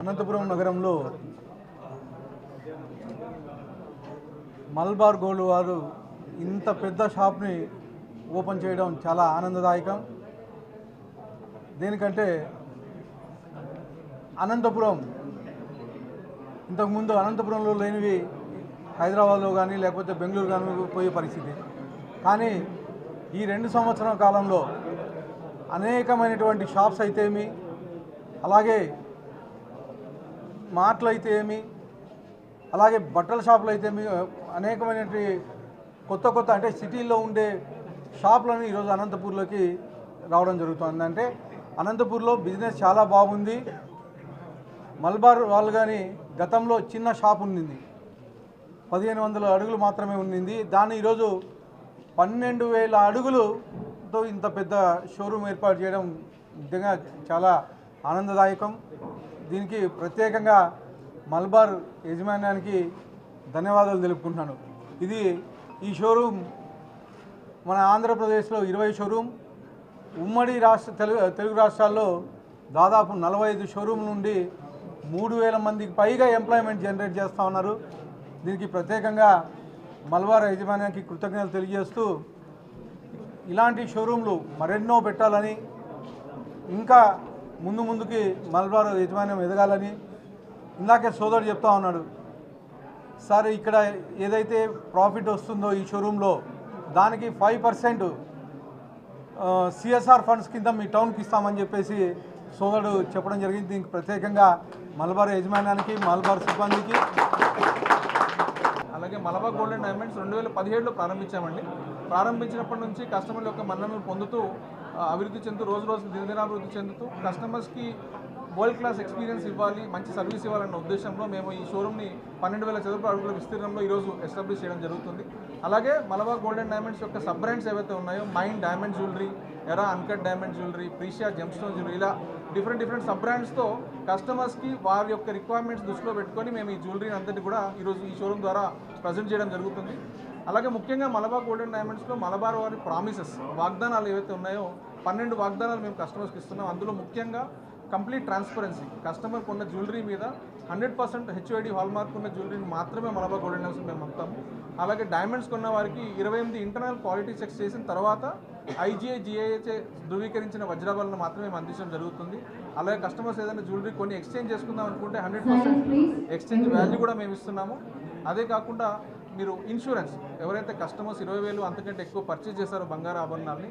అనంతపురం నగరంలో మల్బార్ గోల్డ్ వారు ఇంత పెద్ద షాప్ని ఓపెన్ చేయడం చాలా ఆనందదాయకం. దేనికంటే అనంతపురం ఇంతకుముందు అనంతపురంలో లేనివి హైదరాబాద్లో కానీ లేకపోతే బెంగళూరు కానీ పోయే పరిస్థితి. కానీ ఈ 2 సంవత్సరాల కాలంలో అనేకమైనటువంటి షాప్స్ అయితే ఏమి, అలాగే మార్ట్లు అయితే ఏమి, అలాగే బట్టల షాపులు అయితే అనేకమైనటువంటి కొత్త అంటే సిటీల్లో ఉండే షాపులను ఈరోజు అనంతపూర్లోకి రావడం జరుగుతుంది. అంటే అనంతపూర్లో బిజినెస్ చాలా బాగుంది. మల్బార్ వాళ్ళు కానీ గతంలో చిన్న షాప్ ఉండింది, 1500 అడుగులు మాత్రమే ఉండింది. దాన్ని ఈరోజు 12,000 అడుగులతో ఇంత పెద్ద షోరూమ్ ఏర్పాటు చేయడం నిజంగా చాలా ఆనందదాయకం. దీనికి ప్రత్యేకంగా మల్బార్ యజమాన్యానికి ధన్యవాదాలు తెలుపుకుంటున్నాను. ఈ షోరూమ్ మన ఆంధ్రప్రదేశ్లో 20 షోరూమ్, ఉమ్మడి తెలుగు రాష్ట్రాల్లో దాదాపు 45 షోరూమ్ నుండి 3,000 మందికి పైగా ఎంప్లాయ్మెంట్ జనరేట్ చేస్తూ ఉన్నారు. దీనికి ప్రత్యేకంగా మల్బార్ యజమాన్యానికి కృతజ్ఞతలు తెలియజేస్తూ ఇలాంటి షోరూమ్లు మరెన్నో పెట్టాలని, ఇంకా ముందుకి మల్బార్ యజమాన్యం ఎదగాలని. ఇందాకే సోదరుడు చెప్తా ఉన్నాడు, సార్ ఇక్కడ ఏదైతే ప్రాఫిట్ వస్తుందో ఈ షోరూంలో దానికి 5% సిఎస్ఆర్ ఫండ్స్ కింద మీ టౌన్కి ఇస్తామని చెప్పేసి సోదరుడు చెప్పడం జరిగింది. దీనికి ప్రత్యేకంగా మల్బార్ యజమాన్యానికి, మల్బార్ సిబ్బందికి, అలాగే మలబార్ గోల్డ్ అండ్ డైమండ్స్ 2017లో ప్రారంభించామండి. ప్రారంభించినప్పటి నుంచి కస్టమర్ల యొక్క మన్ననలు పొందుతూ అభివృద్ధి చెందుతూ రోజు దినదినాభివృద్ధి చెందుతూ కస్టమర్స్కి వరల్డ్ క్లాస్ ఎక్స్పీరియన్స్ ఇవ్వాలి, మంచి సర్వీస్ ఇవ్వాలన్న ఉద్దేశంలో మేము ఈ షోరూమ్ని 12,000 చదరపు అడుగుల విస్తీర్ణంలో ఈరోజు ఎస్టాబ్లిష్ చేయడం జరుగుతుంది. అలాగే మలబార్ గోల్డ్ అండ్ డైమండ్స్ యొక్క సబ్ బ్రాండ్స్ ఏవైతే ఉన్నాయో, Mine diamond jewellery, Era uncut diamond jewellery, Precia gemstone jewellery, ఇలా డిఫరెంట్ సబ్ బ్రాండ్స్తో కస్టమర్స్కి వారి యొక్క రిక్వైర్మెంట్స్ దృష్టిలో పెట్టుకొని మేము ఈ జ్యువెలరీని అంతటి కూడా ఈరోజు ఈ షోరూమ్ ద్వారా ప్రజెంట్ చేయడం జరుగుతుంది. అలాగే ముఖ్యంగా మలబార్ గోల్డ్ అండ్ డైమండ్స్లో మలబార్ వారి ప్రామిసెస్, వాగ్దానాలు ఏవైతే ఉన్నాయో 12 వాగ్దానాలు మేము కస్టమర్స్కి ఇస్తున్నాం. అందులో ముఖ్యంగా కంప్లీట్ ట్రాన్స్పరెన్సీ, కస్టమర్ కొన్న జ్యువెలరీ మీద 100% హెచ్ఐడి హాల్మార్క్ ఉన్న జ్యువెలరీని మాత్రమే మలబార్ గోల్డ్ అండ్ డైమండ్స్ మేము అమ్ముతాము. అలాగే డైమండ్స్ కొన్న వారికి 28 ఇంటర్నల్ క్వాలిటీ చెక్స్ చేసిన తర్వాత IGI GIA ధృవీకరించిన వజ్రాభరణను మాత్రమే మేము అందించడం జరుగుతుంది. అలాగే కస్టమర్స్ ఏదైనా జ్యువెలరీ కొన్ని ఎక్స్చేంజ్ చేసుకుందాం అనుకుంటే 100% ఎక్స్చేంజ్ వాల్యూ కూడా మేము ఇస్తున్నాము. అదే కాకుండా మీరు ఇన్సూరెన్స్, ఎవరైతే కస్టమర్స్ 20,000 అంతకంటే ఎక్కువ పర్చేజ్ చేశారో బంగారు ఆభరణాలని